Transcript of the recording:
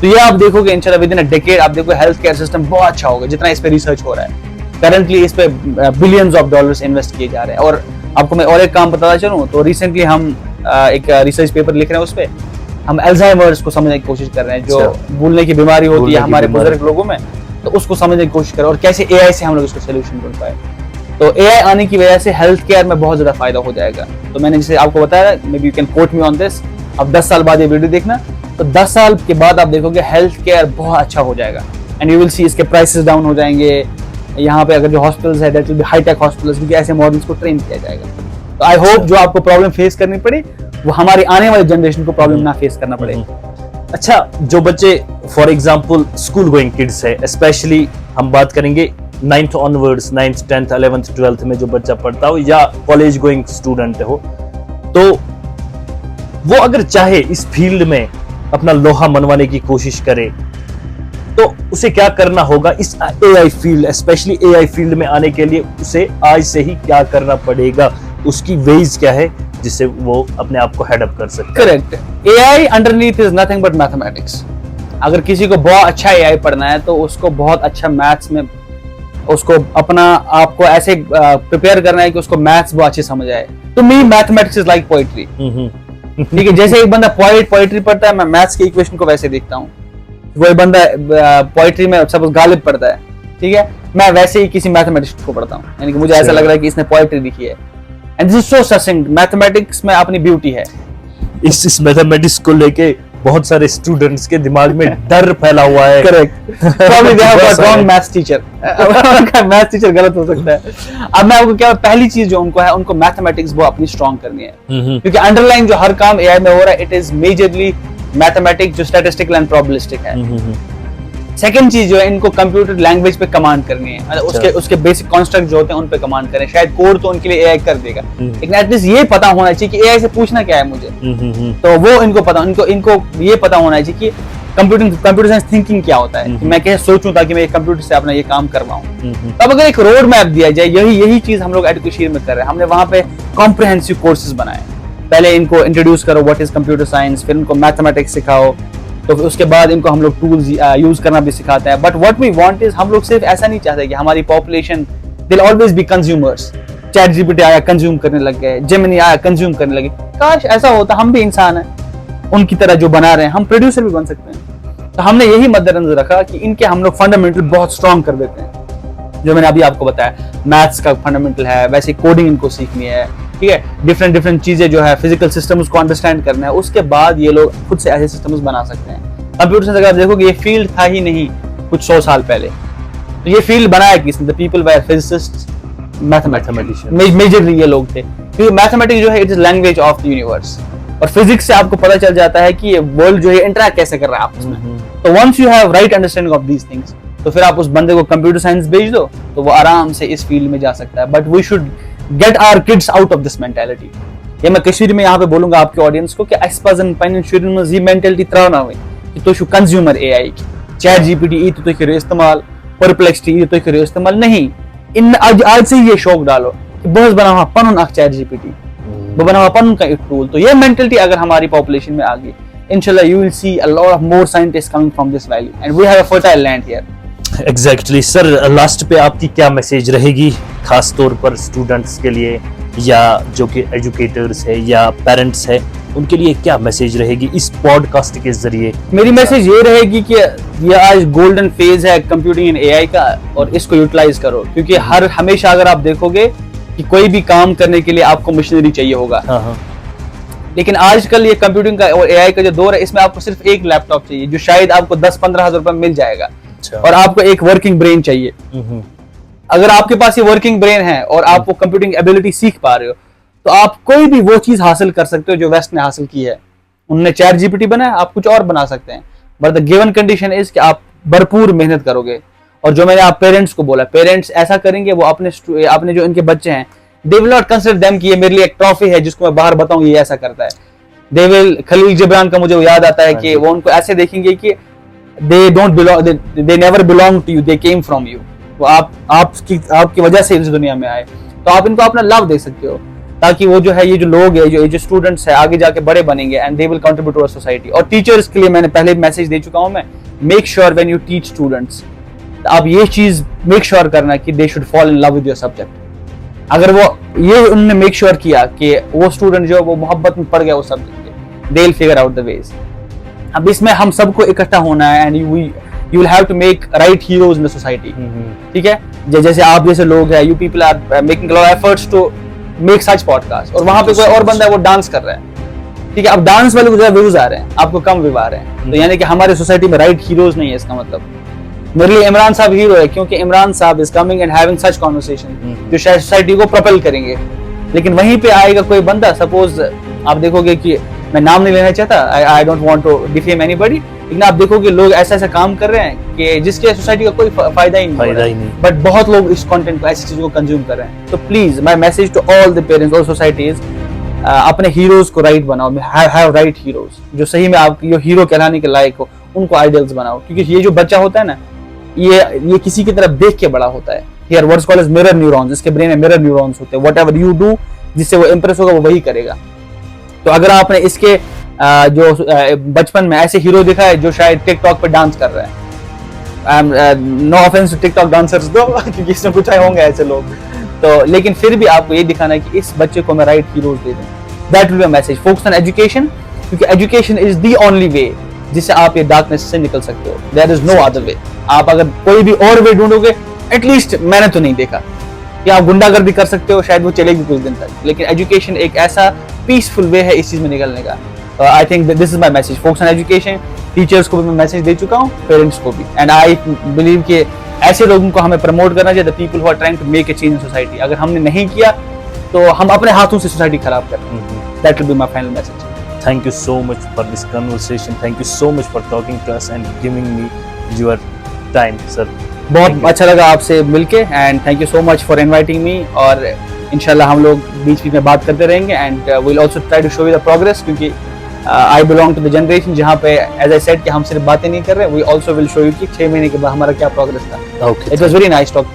तो ये आप देखोगे इंशाल्लाह विद इन अ डेकेड आप देखो हेल्थ केयर सिस्टम बहुत अच्छा होगा जितना इस पे रिसर्च हो रहा है। करंटली इस पे बिलियंस ऑफ डॉलर्स इन्वेस्ट किए जा रहे हैं। और आपको मैं और एक काम बताता चलूं तो रिसेंटली हम एक रिसर्च पेपर लिख रहे हैं, उस पे हम अल्जाइमर्स को समझने की कोशिश कर रहे हैं, जो भूलने की बीमारी होती है हमारे बुजुर्ग लोगों में, तो उसको समझने की कोशिश करें और कैसे एआई से हम लोग इसको सोल्यूशन ढूंढ पाए। तो एआई आने की वजह से हेल्थ केयर में बहुत ज्यादा फायदा हो जाएगा। तो मैंने जैसे आपको बताया, may be you can quote me on this, अब 10 साल बाद ये वीडियो देखना, तो 10 साल के बाद आप देखोगे हेल्थ केयर बहुत अच्छा हो जाएगा एंड यू विल सी इसके प्राइसेस डाउन हो जाएंगे। यहाँ पे अगर जो हॉस्पिटल्स है that will be hi tech hospitals, क्योंकि ऐसे मॉडल्स को ट्रेन किया जाएगा। तो आई होप जो आपको प्रॉब्लम फेस करनी पड़ी वो हमारी आने वाली जनरेशन को प्रॉब्लम ना फेस करना पड़े। अच्छा, जो बच्चे for example school going kids है, स्पेशली हम बात करेंगे 9th onwards, 9th 10th 11th 12th में जो बच्चा पढ़ता हो या कॉलेज गोइंग स्टूडेंट हो, तो वो अगर चाहे इस फील्ड में अपना लोहा मनवाने की कोशिश करे तो उसे क्या करना होगा? इस AI field, specially AI field में आने के लिए उसे आज से ही क्या करना पड़ेगा? उसकी वेज क्या है जिससे वो अपने आप को हेड अप कर सकते हैं? Correct. AI underneath is nothing but mathematics. अगर किसी को बहुत अच्छा एआई पढ़ना है तो उसको बहुत अच्छा मैथ्स में उसको अपना आपको ऐसे प्रिपेयर करना है कि उसको मैथ्स बहुत अच्छे समझ आए। तो मी मैथमेटिक्स इज लाइक पोएट्री। ठीक है, जैसे एक बंदा पोएट्री पढ़ता है, मैं मैथ्स के इक्वेशन को वैसे देखता हूँ। वही बंदा पोएट्री में सपोज गालिब पढ़ता है, ठीक है, मैं वैसे ही किसी मैथमेटिक्स को पढ़ता हूँ, यानी कि मुझे ऐसा लग रहा है कि इसने पोएट्री लिखी है। And this is so succinct. Mathematics में अपनी ब्यूटी है। इस मैथमेटिक्स को लेके बहुत सारे स्टूडेंट्स के दिमाग में डर फैला हुआ है। Correct. Probably they have got wrong maths teacher. उनका मैथ्स टीचर गलत हो सकता है। अब मैं आपको क्या, पहली चीज जो उनको है, उनको मैथमेटिक्स वो अपनी स्ट्रांग करनी है, क्योंकि अंडरलाइन जो हर काम एआई में हो रहा है इट इज मेजरली मैथमेटिक्स, जो स्टैटिस्टिकल एंड प्रोबेबिलिस्टिक है। सेकंड चीज जो है, इनको कंप्यूटर लैंग्वेज पे कमांड करनी है, मतलब उसके बेसिक कॉन्स्ट्रक्ट जो होते हैं उन पे कमांड करें। शायद कोड तो उनके लिए एआई कर देगा, लेकिन एटलीस्ट ये पता होना चाहिए कि एआई से पूछना क्या है मुझे। तो वो इनको पता, इनको ये पता होना चाहिए कि कंप्यूटर साइंस थिंकिंग क्या होता है, कि मैं कैसे सोचूं ताकि मैं कंप्यूटर से अपना ये काम करवाऊं। तब अगर एक रोड मैप दिया जाए, यही चीज हम लोग एजुकेशन में कर रहे हैं। हमने वहां पे कॉम्प्रिहेंसिव कोर्सेज बनाए। पहले इनको इंट्रोड्यूस करो व्हाट इज कंप्यूटर साइंस, फिर इनको मैथमेटिक्स सिखाओ, तो उसके बाद इनको हम लोग टूल्स यूज करना भी सिखाते हैं। But what we want is, हम लोग सिर्फ ऐसा नहीं चाहते कि हमारी population will always be consumers. ChatGPT आया, कंज्यूम करने लग गए, जेमिनी आया, कंज्यूम करने लगे। काश ऐसा होता, हम भी इंसान हैं उनकी तरह जो बना रहे हैं, हम प्रोड्यूसर भी बन सकते हैं। तो हमने यही मद्देनजर रखा कि इनके हम लोग फंडामेंटल बहुत स्ट्रॉन्ग कर देते हैं। जो मैंने अभी आपको बताया, मैथ्स का फंडामेंटल है, वैसे कोडिंग इनको सीखनी है, ठीक है, डिफरेंट चीजें जो है, फिजिकल सिस्टम्स को अंडरस्टैंड करना है। उसके बाद ये लोग खुद से ऐसे सिस्टम्स बना सकते हैं। कंप्यूटर साइंस अगर आप देखोगे ये फील्ड था ही नहीं कुछ 100 साल पहले, तो ये फील्ड बनाया किसने? The people were physicists, mathematicians, majorly ये लोग थे। क्योंकि मैथमेटिक्स जो है it is language of the universe, और फिजिक्स से आपको पता चल जाता है कि ये वर्ल्ड जो है इंटरैक्ट कैसे कर रहा है आपस में। तो once you have right understanding of these things, तो फिर आप उस बंदे को कंप्यूटर साइंस भेज दो तो वो आराम से इस फील्ड में जा सकता है। But we should get our kids out of this mentality. ये मैं कश्मीर में यहाँ पे बोलूंगा आपके ऑडियंस को कि अस्पजन पन्न शुरुन में ये मेंटालिटी त्रावनावै कि तुम कंज्यूमर एआई, चैट जीपीटी तुम करो इस्तेमाल, परप्लेक्सिटी तुम करो इस्तेमाल। नहीं, इन आज से ये शौक डालो कि बस बनावा पनुन अख चैट जीपीटी, वो बनावा पनुन का एक टूल। तो ये मेंटालिटी अगर हमारी पॉपुलेशन में आ गई, इंशाल्लाह you will see a lot of more scientist coming from this valley and we have a fertile land here. Exactly sir, last पे आपकी क्या मैसेज रहेगी खास तौर पर स्टूडेंट्स के लिए, या जो कि एजुकेटर्स है या पेरेंट्स है, उनके लिए क्या मैसेज रहेगी इस पॉडकास्ट के जरिए? मेरी मैसेज ये रहेगी कि ये आज गोल्डन फेज है कंप्यूटिंग इन एआई का, और इसको यूटिलाइज करो। क्योंकि हमेशा अगर आप देखोगे कि कोई भी काम करने के लिए आपको मशीनरी चाहिए होगा, लेकिन आजकल ये कंप्यूटिंग का और एआई का जो दौर है, इसमें आपको सिर्फ एक लैपटॉप चाहिए जो शायद आपको 10-15 हजार रुपए मिल जाएगा। और आपको एक वर्किंग ब्रेन चाहिए। अगर आपके पास ये वर्किंग ब्रेन है और आप वो कंप्यूटिंग एबिलिटी सीख पा रहे हो, तो आप कोई भी वो चीज हासिल कर सकते हो जो वेस्ट ने हासिल की है। उन्होंने चैट जीपीटी बनाया, आप कुछ और बना सकते हैं, but the given condition is कि आप भरपूर मेहनत करोगे। और जो मैंने आप पेरेंट्स को बोला, पेरेंट्स ऐसा करेंगे, वो अपने जो इनके बच्चे हैं, they will not consider them कि ये मेरे लिए एक ट्रॉफी है जिसको मैं बाहर बताऊंगा ये ऐसा करता है। दे विल, खलील जिब्रान का मुझे याद आता है कि वो उनको ऐसे देखेंगे कि they don't belong, they never belong to you, they came from you. वो आपकी वजह से इस दुनिया में आए। तो आप इनको अपना लव दे सकते हो। ताकि वो जो है ये जो लोग है जो स्टूडेंट्स है आगे जाके बड़े बनेंगे and they will contribute to our society. और टीचर्स के लिए मैंने पहले मैसेज दे चुका हूं मैं, make sure when you teach students, आप ये चीज मेक श्योर करना कि they should fall in love with your subject. अगर वो ये उन्होंने मेक श्योर किया कि वो स्टूडेंट जो वो मोहब्बत में पड़ गया उस सब्जेक्ट के, they will figure out the ways. अब इसमें हम सबको इकट्ठा होना है and you will have to make right heroes in the society। ठीक है, जैसे आप जैसे लोग हैं, you people are making a lot of efforts to make such podcast, और वहां पे कोई और बंदा है वो डांस कर रहा है, ठीक है, अब डांस वाले को ज्यादा व्यूज आ रहे हैं, आपको कम व्यू आ रहे हैं, तो यानी कि हमारे सोसाइटी में राइट हीरोज नहीं है। इसका मतलब मेरे लिए इमरान साहब हीरो है, क्योंकि इमरान साहब is coming and having such conversation जो शायद सोसाइटी को प्रोपेल करेंगे। लेकिन वहीं पे आएगा कोई बंदा, सपोज आप देखोगे कि मैं नाम नहीं लेना चाहता, I don't want to defame anybody, लेकिन आप देखोगे लोग ऐसा ऐसा काम कर रहे हैं कि जिसके सोसाइटी का कोई फायदा ही नहीं, बट बहुत लोग इस कंटेंट को, ऐसी चीजों को कंज्यूम कर रहे हैं। तो please my message to all the parents, all societies, अपने हीरोज को राइट बनाओ, हैव राइट हीरोज जो सही में आप जो हीरो कहलाने के लायक हो, उनको आइडल्स बनाओ। क्योंकि ये जो बच्चा होता है ना, ये किसी की तरफ देख के बड़ा होता है। Here what's called as mirror neurons, इसके ब्रेन में मिरर न्यूरॉन्स होते हैं। व्हाटएवर यू डू, जिससे वो इंप्रेस होगा वो वही करेगा। तो अगर आपने इसके जो बचपन में ऐसे हीरो दिखा है जो शायद टिकटॉक पे डांस कर रहा है, no offence to TikTok dancers though, क्योंकि इसमें कुछ होंगे ऐसे लोग, तो लेकिन फिर भी आपको ये दिखाना है कि इस बच्चे को मैं राइट हीरोज दे दूं। That will be message. Focus on education, क्योंकि education is the only way जिससे आप ये डार्कनेस से निकल सकते हो। There is no other way. आप अगर कोई भी और वे ढूंढोगे, एटलीस्ट मैंने तो नहीं देखा कि आप गुंडागर्दी कर सकते हो, शायद वो चलेगी कुछ दिन तक, लेकिन एजुकेशन एक ऐसा पीसफुल वे है इस चीज में निकलने का। I think this is my message, focus on education. Teachers को भी मैं मैसेज दे चुका हूँ, पेरेंट्स को भी, एंड आई बिलीव कि ऐसे लोगों को हमें प्रमोट करना चाहिए, the people who are trying to make a change in society. अगर हमने नहीं किया तो हम अपने हाथों से सोसाइटी खराब कर रहे हैं। That will be my final message. Thank you so much for this conversation. Thank you so much for talking to us and giving me your time, sir. बहुत अच्छा लगा आपसे मिलके, and thank you so much for inviting me. और इंशाल्लाह हम लोग बीच बीच में बात करते रहेंगे, and we will also try to show you the progress, क्योंकि I belong to the generation जहाँ पे एज आई सेड कि हम सिर्फ बातें नहीं कर रहे, we also will show you कि 6 महीने के बाद हमारा क्या प्रोग्रेस था। Okay. It was very nice talk